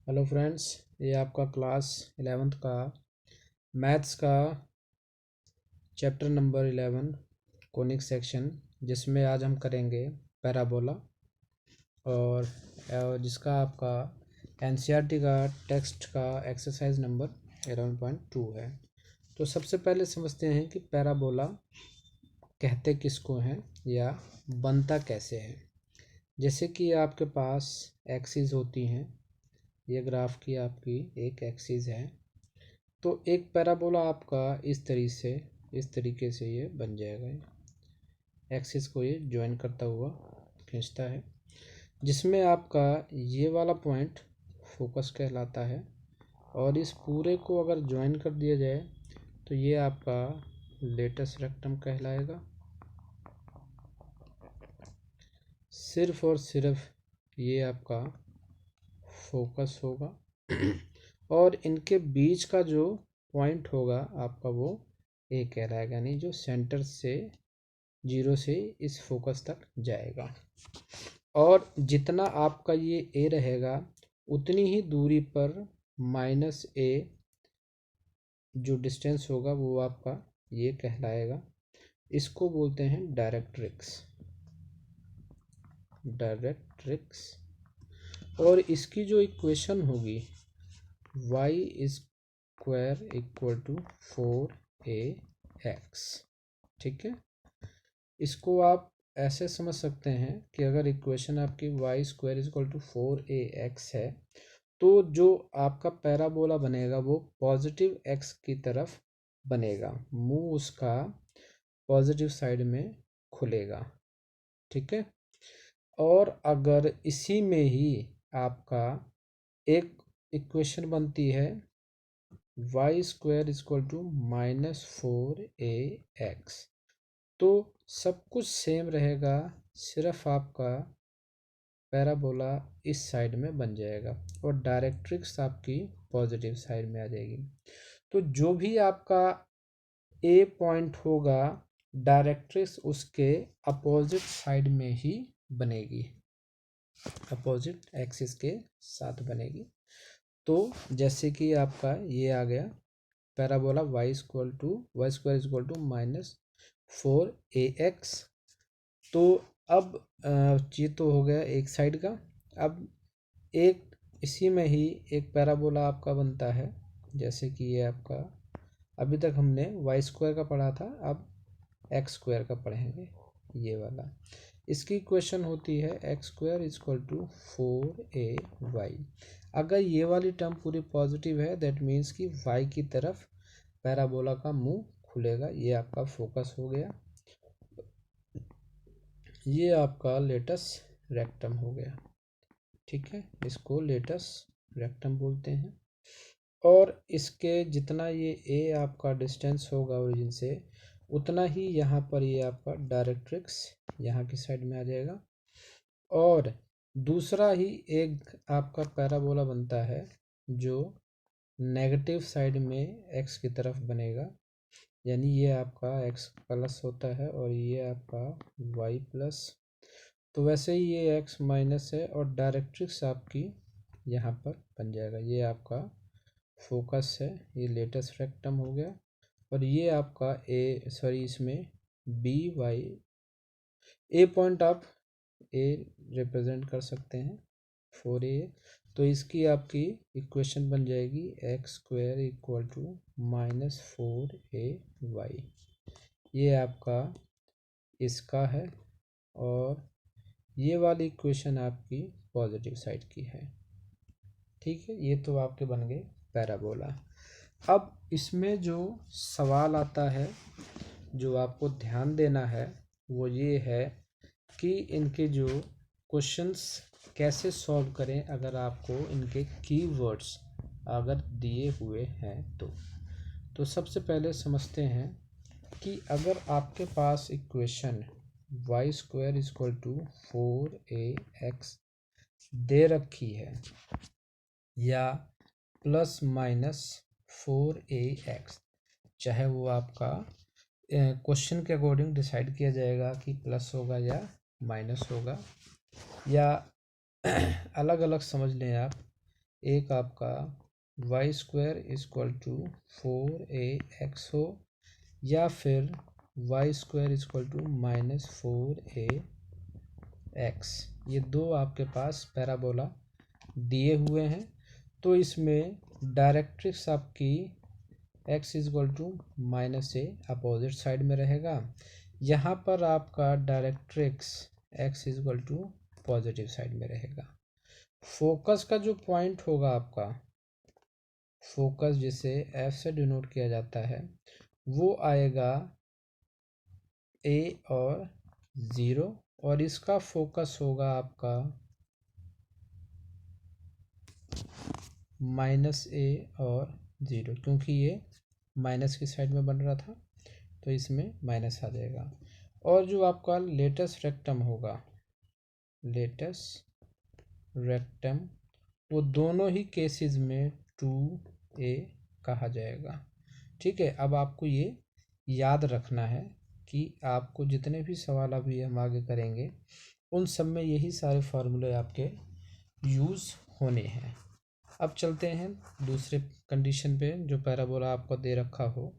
Hello friends, ये आपका class 11th का मैथ्स का चैप्टर नंबर 11 कोनिक सेक्शन, जिसमें आज हम करेंगे पैराबोला और जिसका आपका एनसीईआरटी का टेक्स्ट का एक्सरसाइज नंबर 11.2 है। तो सबसे पहले समझते हैं कि पैराबोला कहते किसको हैं या बनता कैसे है। जैसे कि आपके पास एक्सिस होती हैं, ये ग्राफ की आपकी एक एक्सिस है, तो एक पैराबोला आपका इस तरीके से ये बन जाएगा। एक्सिस को ये ज्वाइन करता हुआ खींचता है, जिसमें आपका ये वाला पॉइंट फोकस कहलाता है, और इस पूरे को अगर ज्वाइन कर दिया जाए तो ये आपका लेटस रेक्टम कहलाएगा। सिर्फ और सिर्फ ये आपका फोकस होगा और इनके बीच का जो पॉइंट होगा आपका वो ए कहलाएगा, यानी जो सेंटर से 0 से इस फोकस तक जाएगा। और जितना आपका ये ए रहेगा उतनी ही दूरी पर माइनस ए जो डिस्टेंस होगा वो आपका ये कहलाएगा। इसको बोलते हैं डायरेक्ट्रिक्स। और इसकी जो इक्वेशन होगी y square equal to 4ax, ठीक है। इसको आप ऐसे समझ सकते हैं कि अगर इक्वेशन आपकी Y square equal to 4ax है, तो जो आपका पैराबोला बनेगा वो पॉजिटिव x की तरफ बनेगा, मुंह उसका पॉजिटिव साइड में खुलेगा, ठीक है। और अगर इसी में ही आपका एक इक्वेशन बनती है y square equal to -4ax, तो सब कुछ सेम रहेगा, सिर्फ आपका पैराबोला इस साइड में बन जाएगा और डायरेक्ट्रिक्स आपकी पॉजिटिव साइड में आ जाएगी। तो जो भी आपका ए पॉइंट होगा डायरेक्ट्रिक्स उसके अपोजिट साइड में ही बनेगी, अपोजिट एक्सिस के साथ बनेगी। तो जैसे कि आपका ये आ गया parabola y square equal to -4ax। तो अब ये तो हो गया एक साइड का। अब एक इसी में ही एक पैराबोला आपका बनता है, जैसे कि ये आपका अभी तक हमने वाई स्क्वायर का पढ़ा था, अब एक्स स्क्वायर का पढ़ेंगे ये वाला। इसकी इक्वेशन होती है x square equal to 4ay। अगर ये वाली टर्म पूरी पॉजिटिव है दैट मीन्स कि y की तरफ पैराबोला का मुंह खुलेगा। ये आपका फोकस हो गया, ये आपका लेटस रेक्टम हो गया, ठीक है। इसको लेटस रेक्टम बोलते हैं। और इसके जितना ये ए आपका डिस्टेंस होगा ओरिजिन से, उतना ही यहाँ पर ये आपका डायरेक्ट्रिक्स यहाँ की साइड में आ जाएगा। और दूसरा ही एक आपका पैराबोला बनता है जो नेगेटिव साइड में एक्स की तरफ बनेगा, यानी ये आपका एक्स प्लस होता है और ये आपका वाई प्लस। तो वैसे ही ये एक्स माइनस है और डायरेक्ट्रिक्स आपकी यहाँ पर बन जाएगा। ये आपका फोकस है, ये लेटेस्ट रेक्टम हो गया। और ये आपका इसमें बी वाई ए पॉइंट आप ए रिप्रेजेंट कर सकते हैं 4a। तो इसकी आपकी इक्वेशन बन जाएगी x square equal to -4ay। ये आपका इसका है और ये वाली इक्वेशन आपकी पॉजिटिव साइड की है, ठीक है। ये तो आपके बन गए पैराबोला। अब इसमें जो सवाल आता है जो आपको ध्यान देना है वो ये है कि इनके जो क्वेश्चंस कैसे सॉल्व करें अगर आपको इनके कीवर्ड्स अगर दिए हुए हैं। तो सबसे पहले समझते हैं कि अगर आपके पास equation y square equal to 4ax दे रखी है या ±4ax, चाहे वो आपका क्वेश्चन के अकॉर्डिंग डिसाइड किया जाएगा कि प्लस होगा या माइनस होगा, या अलग अलग समझ लें आप एक आपका Y square equal to 4ax हो, या फिर Y square equal to -4ax। ये दो आपके पास पैराबोला दिए हुए हैं। तो इसमें डायरेक्ट्रिक्स आपकी x equal to -a opposite side में रहेगा। यहाँ पर आपका directrix x equal to positive side में रहेगा। फोकस का जो पॉइंट होगा आपका, फोकस जिसे f से डिनोट किया जाता है, वो आएगा a और 0, और इसका फोकस होगा आपका -a और 0, क्योंकि ये माइनस की साइड में बन रहा था तो इसमें माइनस आ जाएगा। और जो आपका लेटस रेक्टम होगा, लेटस रेक्टम, वो दोनों ही केसेस में 2a कहा जाएगा। ठीक है, अब आपको ये याद रखना है कि आपको जितने भी सवाल अभी हम आगे करेंगे उन सब में यही सारे फार्मूले आपके यूज़ होने हैं। अब चलते हैं दूसरे कंडीशन पे, जो पैराबोला आपको दे रखा हो,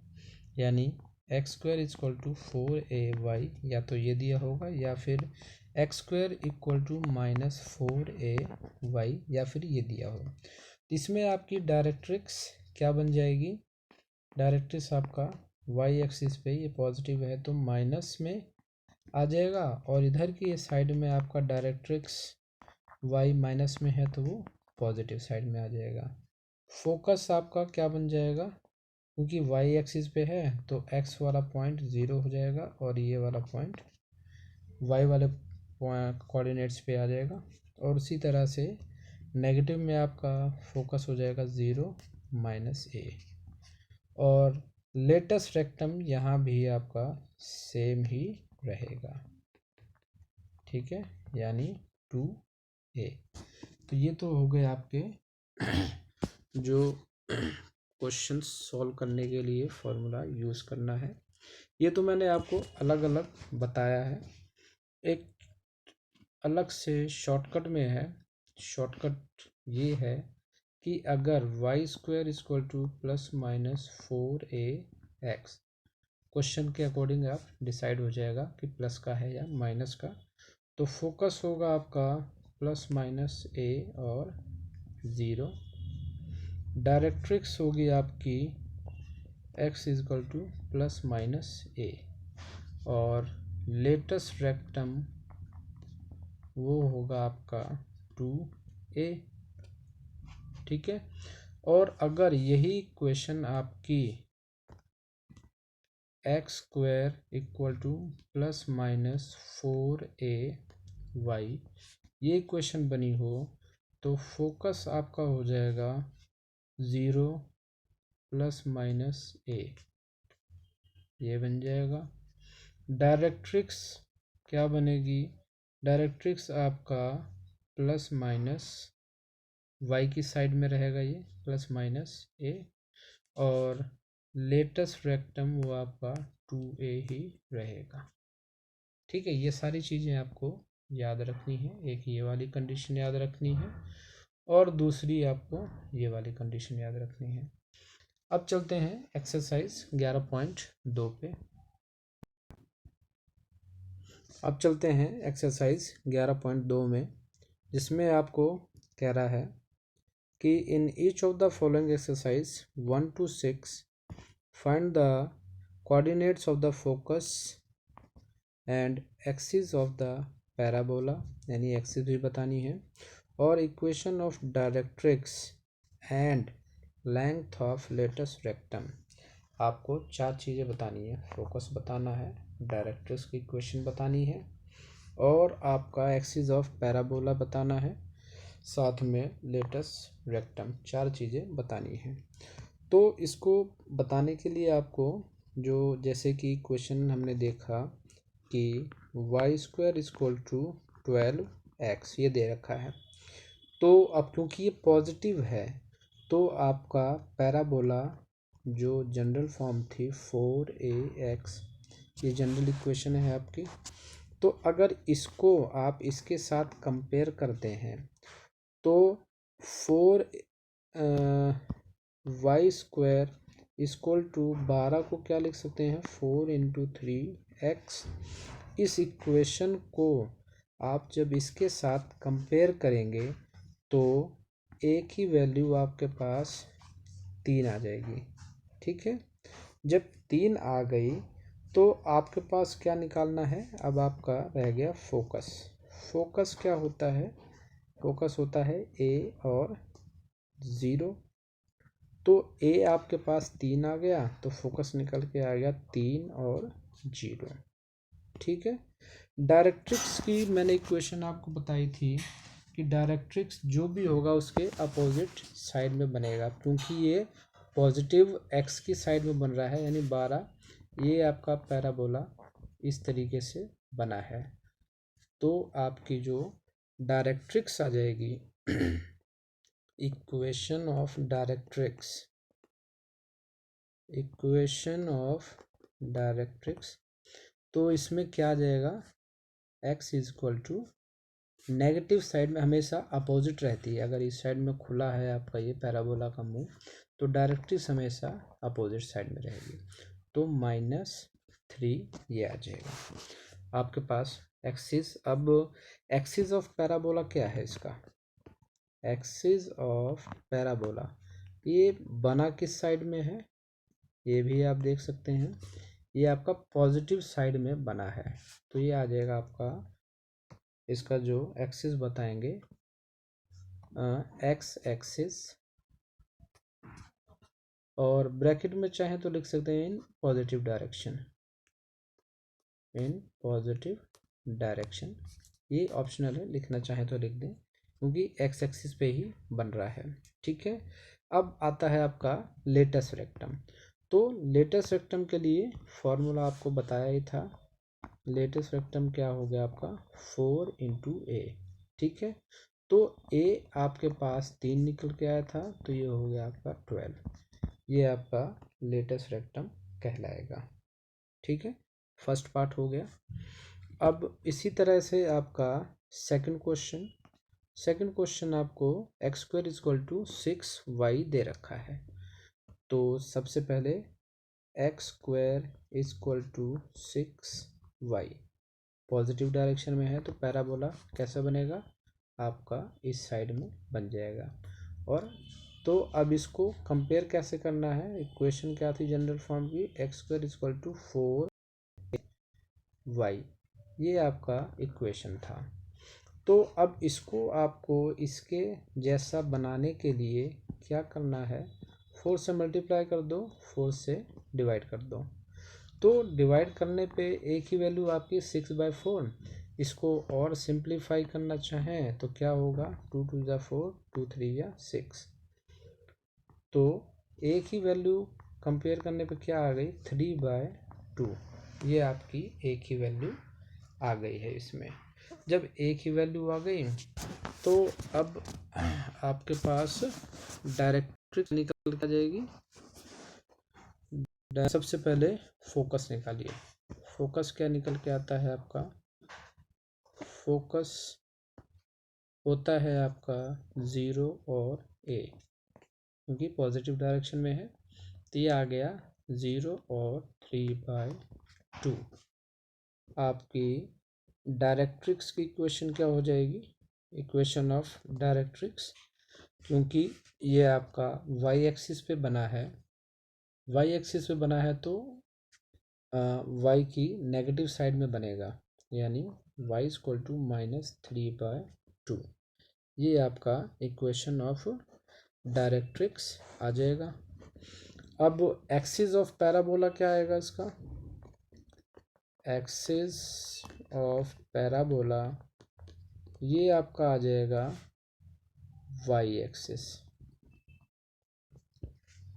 यानी x square equal to 4ay, या तो ये दिया होगा या फिर x square equal to -4ay, या फिर ये दिया हो। इसमें आपकी डायरेक्ट्रिक्स क्या बन जाएगी? डायरेक्ट्रिक्स आपका वाई एक्सिस पे ये पॉजिटिव है तो माइनस में आ जाएगा, और इधर की साइड में आपका डायरेक्ट्रिक्स वाई माइनस में है तो वो पॉजिटिव साइड में आ जाएगा। फोकस आपका क्या बन जाएगा? क्योंकि वाई एक्सिस पे है तो एक्स वाला पॉइंट 0 हो जाएगा और ये वाला पॉइंट वाई वाले कोऑर्डिनेट्स पे आ जाएगा। और उसी तरह से नेगेटिव में आपका फोकस हो जाएगा 0 -a। और लेटेस्ट रेक्टम यहाँ भी आपका सेम ही रहेगा। ठीक है, यानी 2a। तो ये तो हो गए आपके जो क्वेश्चंस सॉल्व करने के लिए फॉर्मूला यूज़ करना है। ये तो मैंने आपको अलग अलग बताया है। एक अलग से शॉर्टकट में है। शॉर्टकट ये है कि अगर y square equal to +-4ax, question के अकॉर्डिंग आप डिसाइड हो जाएगा कि प्लस का है या माइनस का। तो फोकस होगा आपका +-a और 0। डायरेक्ट्रिक्स होगी आपकी x इक्वल टू +-a, और लेटेस्ट रेक्टम वो होगा आपका 2a। ठीक है, और अगर यही क्वेश्चन आपकी x square equal to +-4ay ये क्वेश्चन बनी हो तो फोकस आपका हो जाएगा 0 +-a, ये बन जाएगा। डायरेक्ट्रिक्स क्या बनेगी? डायरेक्ट्रिक्स आपका +-y की साइड में रहेगा, ये +-a, और लेटेस्ट रेक्टम वो आपका 2a ही रहेगा। ठीक है, ये सारी चीज़ें आपको याद रखनी है। एक ये वाली कंडीशन याद रखनी है और दूसरी आपको ये वाली कंडीशन याद रखनी है। अब चलते हैं एक्सरसाइज 11.2 पे। अब चलते हैं एक्सरसाइज 11.2 में, जिसमें आपको कह रहा है कि in each of the following exercise 1 to 6 find the coordinates of the focus and axis of the parabola, यानी एक्सिस भी बतानी है, और equation of directrix and length of latus rectum. आपको 4 चीज़ें बतानी है। फोकस बताना है, डायरेक्ट्रिक्स की इक्वेशन बतानी है, और आपका एक्सिस ऑफ पैराबोला बताना है, साथ में लेटेस्ट रेक्टम। 4 चीज़ें बतानी है। तो इसको बताने के लिए आपको जो, जैसे कि क्वेश्चन हमने देखा कि Y square equal to 12x ये दे रखा है, तो अब क्योंकि ये पॉजिटिव है तो आपका पैराबोला जो जनरल फॉर्म थी 4ax, ये जनरल इक्वेशन है आपकी। तो अगर इसको आप इसके साथ कंपेयर करते हैं तो 4 वाई स्क्वायर इक्वल टू 12 को क्या लिख सकते हैं 4 इंटू 3x। इस इक्वेशन को आप जब इसके साथ कंपेयर करेंगे तो एक ही वैल्यू आपके पास 3 आ जाएगी। ठीक है, जब 3 आ गई तो आपके पास क्या निकालना है, अब आपका रह गया फोकस। फोकस क्या होता है, फोकस होता है ए और 0। तो ए आपके पास 3 आ गया तो फोकस निकल के आ गया 3 और 0। ठीक है, डायरेक्ट्रिक्स की मैंने इक्वेशन आपको बताई थी कि डायरेक्ट्रिक्स जो भी होगा उसके अपोजिट साइड में बनेगा, क्योंकि ये पॉजिटिव एक्स की साइड में बन रहा है, यानी 12 ये आपका पैराबोला इस तरीके से बना है। तो आपकी जो डायरेक्ट्रिक्स आ जाएगी equation of directrix, equation of directrix, तो इसमें क्या आ जाएगा x is equal to negative side में हमेशा अपोजिट रहती है। अगर इस साइड में खुला है आपका ये पैराबोला का मुंह तो डायरेक्ट्रिक्स हमेशा अपोजिट साइड में रहेगी। तो -3 ये आ जाएगा आपके पास एक्सिस। अब एक्सिस ऑफ पैराबोला क्या है इसका, एक्सिस ऑफ पैराबोला ये बना किस साइड में है, ये भी आप देख सकते हैं, ये आपका पॉजिटिव साइड में बना है। तो ये आ जाएगा आपका, इसका जो एक्सिस बताएंगे एक्स एक्सिस, और ब्रैकेट में चाहे तो लिख सकते हैं in positive direction, in positive direction. ये ऑप्शनल है, लिखना चाहे तो लिख दें क्योंकि एक्स एक्सिस पे ही बन रहा है। ठीक है, अब आता है आपका लेटस रेक्टम। तो लेटस रेक्टम के लिए फॉर्मूला आपको बताया ही था, लेटस रेक्टम क्या हो गया आपका 4 इंटू ए। ठीक है, तो ए आपके पास 3 निकल के आया था तो ये हो गया आपका 12, ये आपका लेटस रेक्टम कहलाएगा। ठीक है, फर्स्ट पार्ट हो गया। अब इसी तरह से आपका सेकंड क्वेश्चन, सेकंड क्वेश्चन आपको x square equal to 6y दे रखा है। तो सबसे पहले x square equal to 6y positive direction में है तो पैराबोला कैसा बनेगा आपका इस साइड में बन जाएगा। और तो अब इसको कंपेयर कैसे करना है, इक्वेशन क्या थी जनरल फॉर्म की, x square equal to 4y, ये आपका इक्वेशन था। तो अब इसको आपको इसके जैसा बनाने के लिए क्या करना है, 4 से मल्टीप्लाई कर दो, 4 से डिवाइड कर दो। तो डिवाइड करने पे एक ही वैल्यू आपकी 6/4। इसको और सिंप्लीफाई करना चाहें तो क्या होगा 2 2 जा 4, 2 3 या 6। तो एक ही वैल्यू कंपेयर करने पे क्या आ गई 3/2, ये आपकी एक ही वैल्यू आ गई है इसमें। जब एक ही वैल्यू आ गई तो अब आपके पास डायरेक्ट्रिक्स निकल के आ जाएगी। सबसे पहले फोकस निकालिए, फोकस क्या निकल के आता है आपका, फोकस होता है आपका 0 और a, क्योंकि पॉजिटिव डायरेक्शन में है तो ये आ गया 0 और 3/2। आपकी डायरेक्ट्रिक्स की इक्वेशन क्या हो जाएगी, इक्वेशन ऑफ डायरेक्ट्रिक्स, क्योंकि ये आपका y एक्सिस पे बना है, y एक्सिस पे बना है तो y की नेगेटिव साइड में बनेगा, यानी y इक्वल टू -3/2, ये आपका इक्वेशन ऑफ डायरेक्ट्रिक्स आ जाएगा। अब एक्सिस ऑफ पैराबोला क्या आएगा इसका, एक्सिस ऑफ पैराबोला ये आपका आ जाएगा y एक्सिस।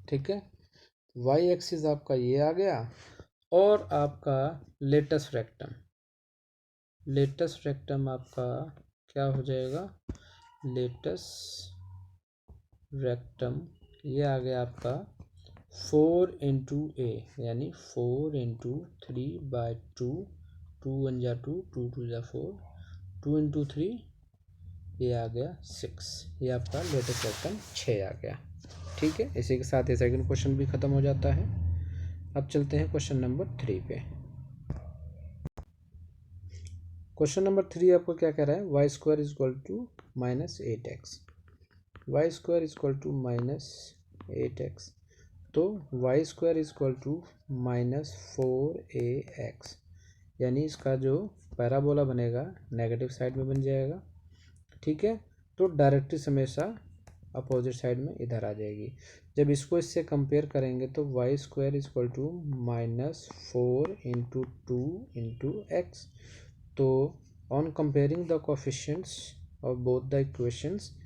ठीक है, y एक्सिस आपका ये आ गया। और आपका लेटस रेक्टम, लेटस रेक्टम आपका क्या हो जाएगा, लेटस रेक्टम ये आ गया आपका 4 इंटू ए, यानी 4 इंटू 3/2, 2 1 जा 2, 2 2 जा 4, 2 इंटू 3 ये आ गया 6, ये आपका लेटेस्ट रेक्टम 6 आ गया। ठीक है, इसी के साथ ये सेकंड क्वेश्चन भी ख़त्म हो जाता है। अब चलते हैं क्वेश्चन नंबर 3 पे। क्वेश्चन नंबर 3 आपको क्या कह रहा है, y square is equal to -8x, y square is equal to -8x, तो y square is equal to -4ax, यानी इसका जो पैराबोला बनेगा नेगेटिव साइड में बन जाएगा। ठीक है, तो डायरेक्ट्रिक्स हमेशा अपोजिट साइड में इधर आ जाएगी। जब इसको इससे कंपेयर करेंगे तो y square is equal to -4 into 2 into x, तो on comparing the coefficients of both the equations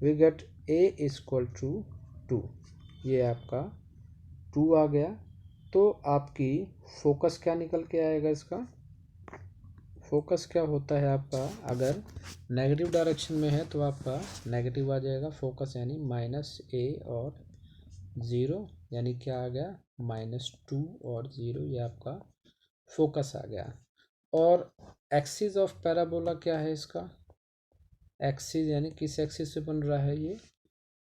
we get a is equal to 2, ये आपका 2 आ गया। तो आपकी फोकस क्या निकल के आएगा, इसका फोकस क्या होता है आपका, अगर नेगेटिव डायरेक्शन में है तो आपका नेगेटिव आ जाएगा फोकस, यानी -a और 0, यानी क्या आ गया -2 और 0, ये आपका फोकस आ गया। और एक्सिस ऑफ पैराबोला क्या है इसका, एक्सिस यानी किस एक्सिस पे बन रहा है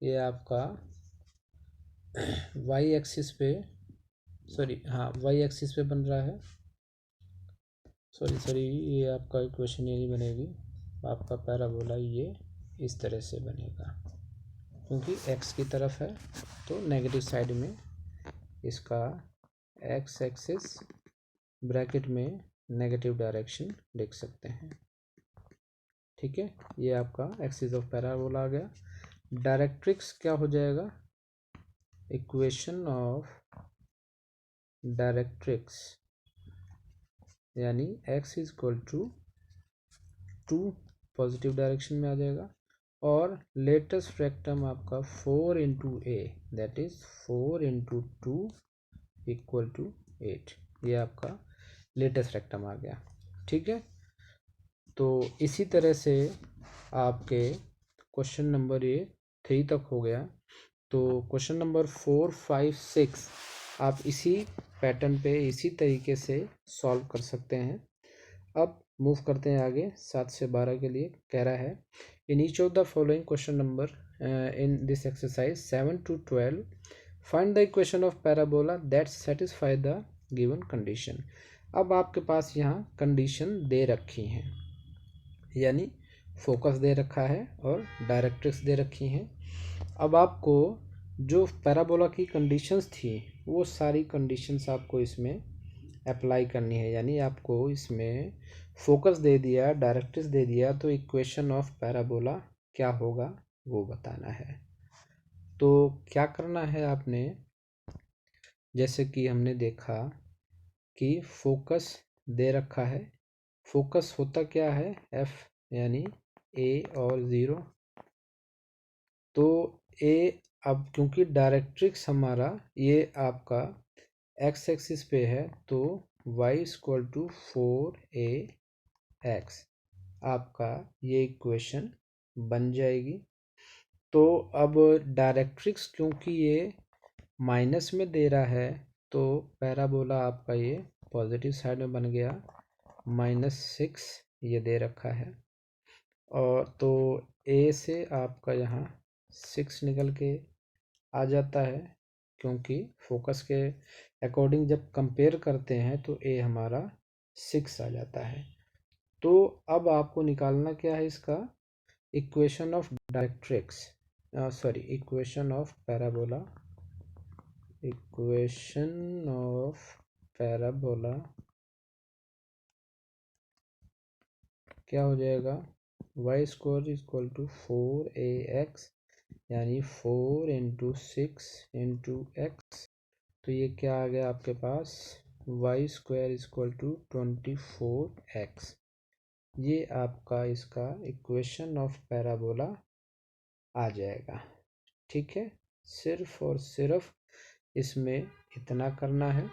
ये आपका वाई एक्सिस पे, सॉरी हाँ वाई एक्सिस पे बन रहा है, सॉरी ये आपका इक्वेशन ये नहीं बनेगी, आपका पैराबोला ये इस तरह से बनेगा, क्योंकि x की तरफ है तो नेगेटिव साइड में इसका x एक्सिस ब्रैकेट में नेगेटिव डायरेक्शन लिख सकते हैं। ठीक है, ये आपका एक्सिस ऑफ पैराबोला आ गया। डायरेक्ट्रिक्स क्या हो जाएगा, इक्वेशन ऑफ डायरेक्ट्रिक्स यानी x is equal to 2 positive direction में आ जाएगा, और लेटेस्ट रेक्टम आपका 4 into a, that is 4 into 2 equal to 8, ये आपका लेटेस्ट रेक्टम आ गया। ठीक है, तो इसी तरह से आपके क्वेश्चन नंबर ये 3 तक हो गया। तो क्वेश्चन नंबर 4, 5, 6 आप इसी पैटर्न पे इसी तरीके से सॉल्व कर सकते हैं। अब मूव करते हैं आगे 7 से 12 के लिए। कह रहा है in each of the following question number in this exercise 7 to 12 find the equation of parabola that satisfy the given condition. अब आपके पास यहाँ कंडीशन दे रखी हैं, यानी फोकस दे रखा है और डायरेक्ट्रिक्स दे रखी हैं। अब आपको जो पैराबोला की कंडीशंस थी वो सारी कंडीशंस आपको इसमें अप्लाई करनी है, यानी आपको इसमें फोकस दे दिया, डायरेक्ट्रिक्स दे दिया, तो इक्वेशन ऑफ पैराबोला क्या होगा वो बताना है। तो क्या करना है आपने, जैसे कि हमने देखा कि फोकस दे रखा है, फोकस होता क्या है f, यानी a और 0, तो a, अब क्योंकि डायरेक्ट्रिक्स हमारा ये आपका x एक्सिस पे है तो y इक्वल टू 4ax आपका ये इक्वेशन बन जाएगी। तो अब डायरेक्ट्रिक्स क्योंकि ये माइनस में दे रहा है तो पैराबोला आपका ये पॉजिटिव साइड में बन गया, -6 ये दे रखा है, और तो a से आपका यहाँ 6 निकल के आ जाता है, क्योंकि फोकस के अकॉर्डिंग जब कंपेयर करते हैं तो a हमारा 6 आ जाता है। तो अब आपको निकालना क्या है, इसका equation of directrix, sorry equation of parabola, equation of parabola क्या हो जाएगा, Y square equal to 4ax, यानी 4 इंटू 6 इंटू एक्स, तो ये क्या आ गया आपके पास, y square equal to 24x, ये आपका इसका इक्वेशन ऑफ पैराबोला आ जाएगा। ठीक है, सिर्फ और सिर्फ इसमें इतना करना है,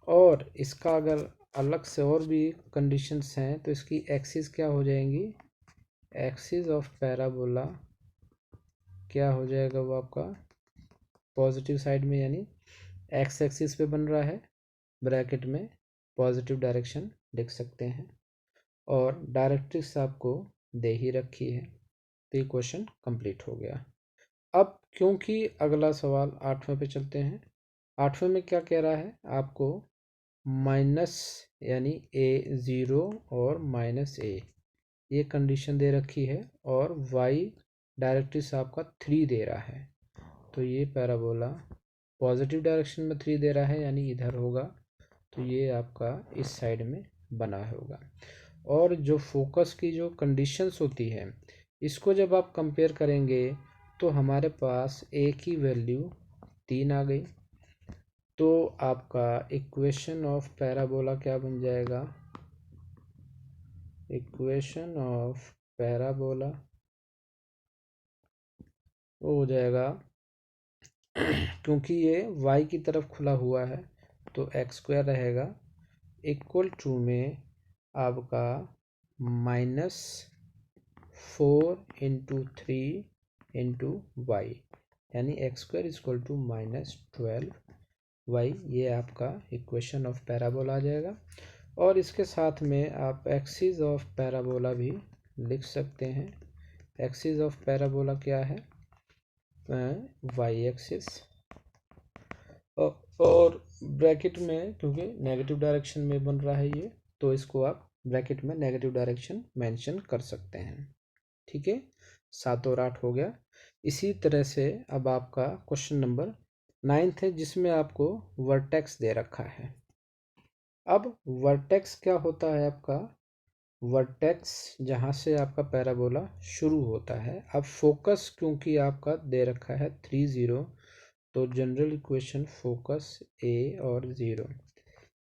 और इसका अगर अलग से और भी कंडीशंस हैं तो इसकी एक्सिस क्या हो जाएंगी, एक्सिस ऑफ पैराबोला क्या हो जाएगा वो आपका पॉजिटिव साइड में, यानी एक्स एक्सिस पे बन रहा है, ब्रैकेट में पॉजिटिव डायरेक्शन लिख सकते हैं, और डायरेक्ट्रिक्स आपको दे ही रखी है, तो ये क्वेश्चन कंप्लीट हो गया। अब क्योंकि अगला सवाल 8वें पे चलते हैं। 8वें में क्या कह रहा है आपको, माइनस यानी a0 और -a ये कंडीशन दे रखी है और y डायरेक्ट्रिक्स आपका 3 दे रहा है। तो ये पैराबोला पॉजिटिव डायरेक्शन में 3 दे रहा है यानी इधर होगा, तो ये आपका इस साइड में बना होगा। और जो फोकस की जो कंडीशंस होती है इसको जब आप कंपेयर करेंगे तो हमारे पास a की वैल्यू 3 आ गई, तो आपका इक्वेशन ऑफ पैराबोला क्या बन जाएगा, इक्वेशन ऑफ पैराबोला वो हो जाएगा क्योंकि ये y की तरफ खुला हुआ है तो x² रहेगा इक्वल टू में आपका -4 × 3 × y यानी x² = -12y। ये आपका इक्वेशन ऑफ पैराबोला आ जाएगा। और इसके साथ में आप एक्सिस ऑफ पैराबोला भी लिख सकते हैं। एक्सिस ऑफ पैराबोला क्या है, y एक्सिस, और ब्रैकेट में क्योंकि नेगेटिव डायरेक्शन में बन रहा है ये, तो इसको आप ब्रैकेट में नेगेटिव डायरेक्शन मेंशन कर सकते हैं। ठीक है, 7 और 8 हो गया। इसी तरह से अब आपका क्वेश्चन नंबर 9 है जिसमें आपको वर्टेक्स दे रखा है। अब वर्टेक्स क्या होता है आपका, वर्टेक्स जहाँ से आपका पैराबोला शुरू होता है। अब फोकस क्योंकि आपका दे रखा है 3 0, तो जनरल इक्वेशन फोकस a और 0।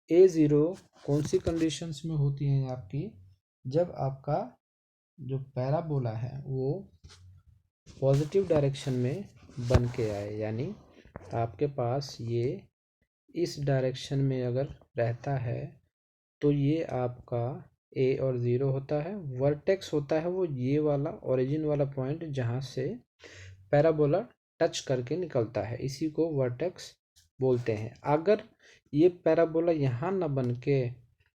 a0 कौन सी कंडीशंस में होती हैं आपकी, जब आपका जो पैराबोला है वो पॉजिटिव डायरेक्शन में बन के आए, यानी आपके पास ये इस डायरेक्शन में अगर रहता है तो ये आपका a और 0 होता है। वर्टेक्स होता है वो ये वाला ओरिजिन वाला पॉइंट जहाँ से पैराबोला टच करके निकलता है, इसी को वर्टेक्स बोलते हैं। अगर ये पैराबोला यहाँ ना बन के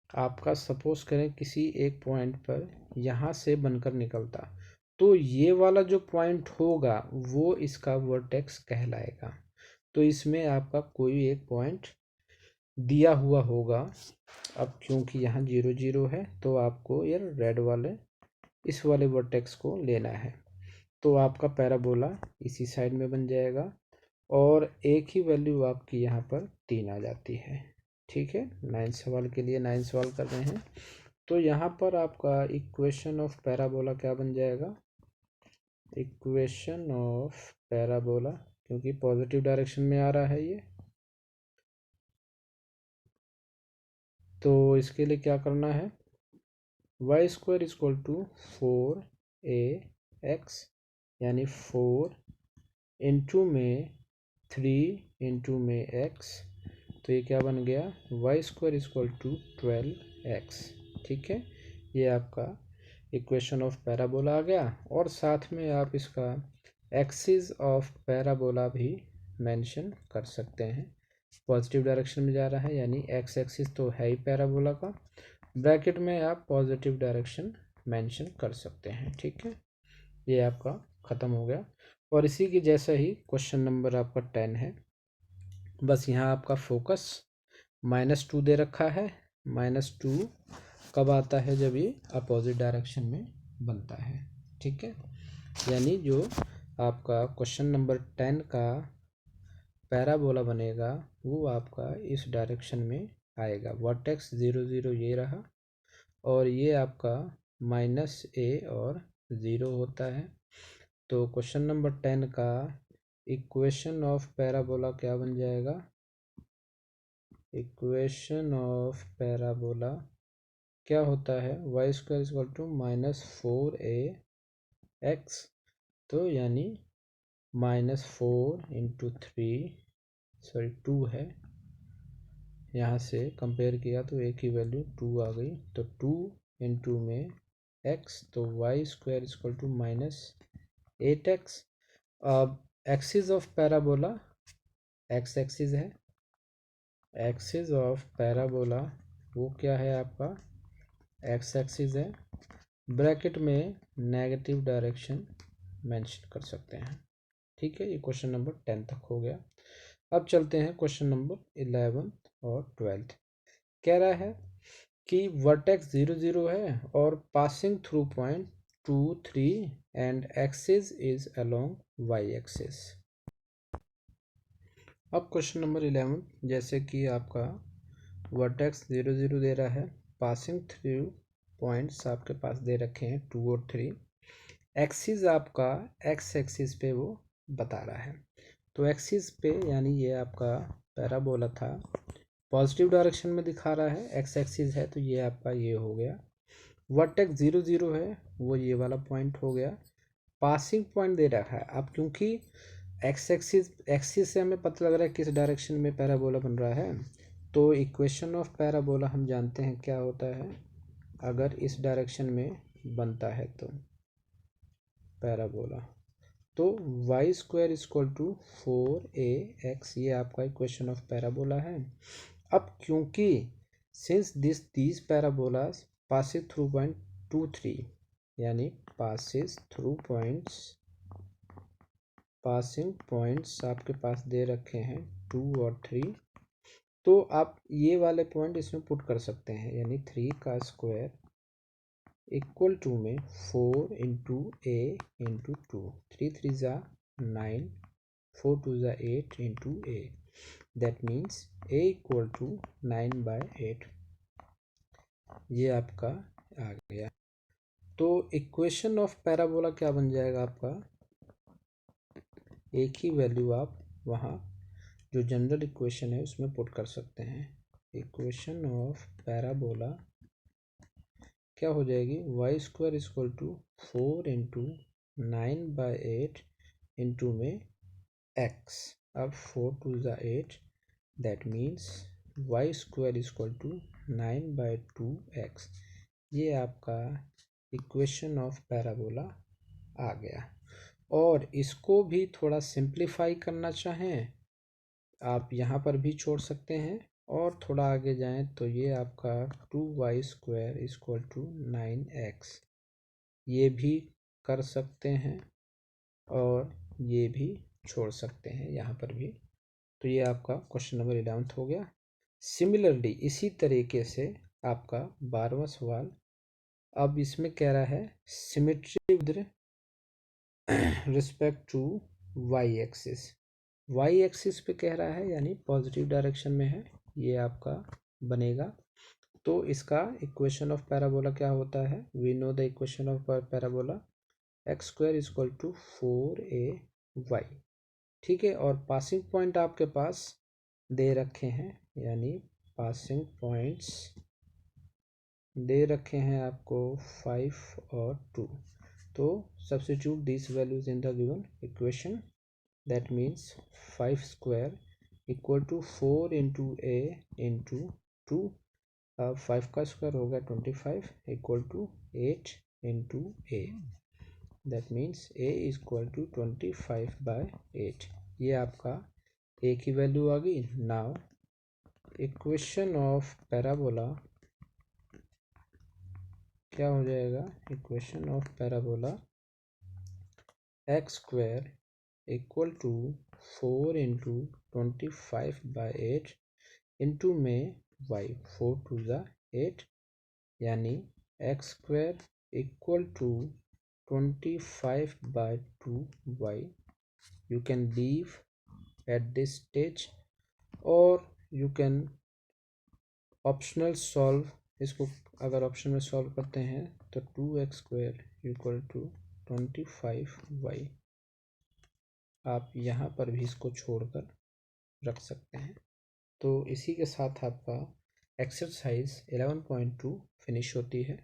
आपका सपोज करें किसी एक पॉइंट पर यहाँ से बनकर निकलता, तो ये वाला जो पॉइंट होगा वो इसका वर्टेक्स कहलाएगा। तो इसमें आपका कोई एक पॉइंट दिया हुआ होगा। अब क्योंकि यहाँ 0 0 है तो आपको ये रेड वाले इस वाले वर्टेक्स को लेना है, तो आपका पैराबोला इसी साइड में बन जाएगा और एक ही वैल्यू आपकी यहाँ पर 3 आ जाती है। ठीक है, 9 सवाल के लिए 9 सवाल कर रहे हैं। तो यहाँ पर आपका इक्वेशन ऑफ पैराबोला क्या बन जाएगा, इक्वेशन ऑफ पैराबोला क्योंकि पॉजिटिव डायरेक्शन में आ रहा है ये, तो इसके लिए क्या करना है, y² = 4ax यानी 4 इंटू में 3 इंटू में x, तो ये क्या बन गया, y² = 12x। ठीक है, ये आपका इक्वेशन ऑफ पैराबोला आ गया। और साथ में आप इसका एक्सिस ऑफ पैराबोला भी मेंशन कर सकते हैं। पॉजिटिव डायरेक्शन में जा रहा है यानी एक्स एक्सिस तो है ही पैराबोला का, ब्रैकेट में आप पॉजिटिव डायरेक्शन मेंशन कर सकते हैं। ठीक है, ये आपका ख़त्म हो गया। और इसी की जैसा ही क्वेश्चन नंबर आपका 10 है, बस यहाँ आपका फोकस -2 दे रखा है। -2 कब आता है, जब ये अपोजिट डायरेक्शन में बनता है। ठीक है, यानी जो आपका क्वेश्चन नंबर 10 का पैराबोला बनेगा वो आपका इस डायरेक्शन में आएगा। वर्टेक्स 0 0 ये रहा और ये आपका -a और 0 होता है। तो क्वेश्चन नंबर 10 का इक्वेशन ऑफ पैराबोला क्या बन जाएगा, इक्वेशन ऑफ पैराबोला क्या होता है, y² = -4ax, तो यानी -4 × 3 सॉरी 2 है, यहाँ से कंपेयर किया तो एक ही वैल्यू 2 आ गई, तो 2 इंटू में x, तो y² = -8x। अब axis of parabola x axis है, एक्सिस ऑफ पैराबोला वो क्या है आपका x एक्सिस है, ब्रैकेट में नेगेटिव डायरेक्शन मेंशन कर सकते हैं। ठीक है, ये क्वेश्चन नंबर 10 तक हो गया। अब चलते हैं क्वेश्चन नंबर 11 और 12। कह रहा है कि वर्टेक्स 0 0 है और passing through point 2 3 and axis is along y axis. अब क्वेश्चन नंबर 11, जैसे कि आपका वर्टेक्स 0 0 दे रहा है, पासिंग थ्रू पॉइंट्स आपके पास दे रखे हैं 2 और 3, एक्सिस आपका एक्स एक्सिस पे वो बता रहा है। तो एक्सिस पे यानी ये आपका पैराबोला था, पॉजिटिव डायरेक्शन में दिखा रहा है, एक्स एक्सिस है तो ये आपका ये हो गया। वर्टेक्स 0 0 है, वो ये वाला पॉइंट हो गया। पासिंग पॉइंट दे रखा है, अब क्योंकि एक्स एक्सिस से हमें पता लग रहा है किस डायरेक्शन में पैराबोला बन रहा है, तो इक्वेशन ऑफ पैराबोला हम जानते हैं क्या होता है अगर इस डायरेक्शन में बनता है तो पैराबोला। तो y square equal to 4ax, ये आपका इक्वेशन ऑफ पैराबोला है। अब क्योंकि since these parabolas passes through point 2 3, यानी पासिस थ्रू पासिंग पॉइंट्स आपके पास दे रखे हैं 2 और 3, तो आप ये वाले पॉइंट इसमें पुट कर सकते हैं, यानी 3 का स्क्वायर इक्वल टू में 4 इंटू ए इंटू 2, 3 3 ज़ा 9, 4 2 ज़ा 8 into a, that means a equal to 9/8। ये आपका आ गया। तो इक्वेशन ऑफ पैराबोला क्या बन जाएगा आपका, एक ही वैल्यू आप वहाँ जो जनरल इक्वेशन है उसमें पुट कर सकते हैं। इक्वेशन ऑफ पैराबोला क्या हो जाएगी, y square equal to 4 into 9/8 into में एक्स। अब 4 2 ज़ा 8, that means y square equal to 9/2x। ये आपका इक्वेशन ऑफ पैराबोला आ गया। और इसको भी थोड़ा सिंप्लीफाई करना चाहें आप यहाँ पर भी छोड़ सकते हैं, और थोड़ा आगे जाएं तो ये आपका 2y square equal to 9x, ये भी कर सकते हैं और ये भी छोड़ सकते हैं यहाँ पर भी। तो ये आपका क्वेश्चन नंबर 11 हो गया। सिमिलरली इसी तरीके से आपका 12वां सवाल, अब इसमें कह रहा है symmetry with respect to y axis. Y axis पे कह रहा है, यानी पॉजिटिव डायरेक्शन में है, ये आपका बनेगा। तो इसका इक्वेशन ऑफ पैराबोला क्या होता है, we know the equation of parabola, x square equal to 4ay। ठीक है, और पासिंग पॉइंट आपके पास दे रखे हैं, यानी पासिंग पॉइंट्स दे रखे हैं आपको 5 और 2। तो substitute this values in the given equation, that means 5 square equal to 4 into a into 2, 5 का स्क्वायर हो गया 25 equal to 8 into a, that means a equal to 25/8। ये आपका एक ही वैल्यू आ गई। नाउ इक्वेशन ऑफ पैराबोला क्या हो जाएगा, equation of parabola x square equal to 4 into 25/8 into में वाई, 4 2 ज़ा 8, यानी x square equal to 25/2y। You can leave at this stage, और यू कैन ऑप्शनल सॉल्व इसको। अगर ऑप्शन में सॉल्व करते हैं तो 2x square equal to 25y, आप यहाँ पर भी इसको छोड़कर रख सकते हैं। तो इसी के साथ आपका एक्सरसाइज 11.2 फिनिश होती है।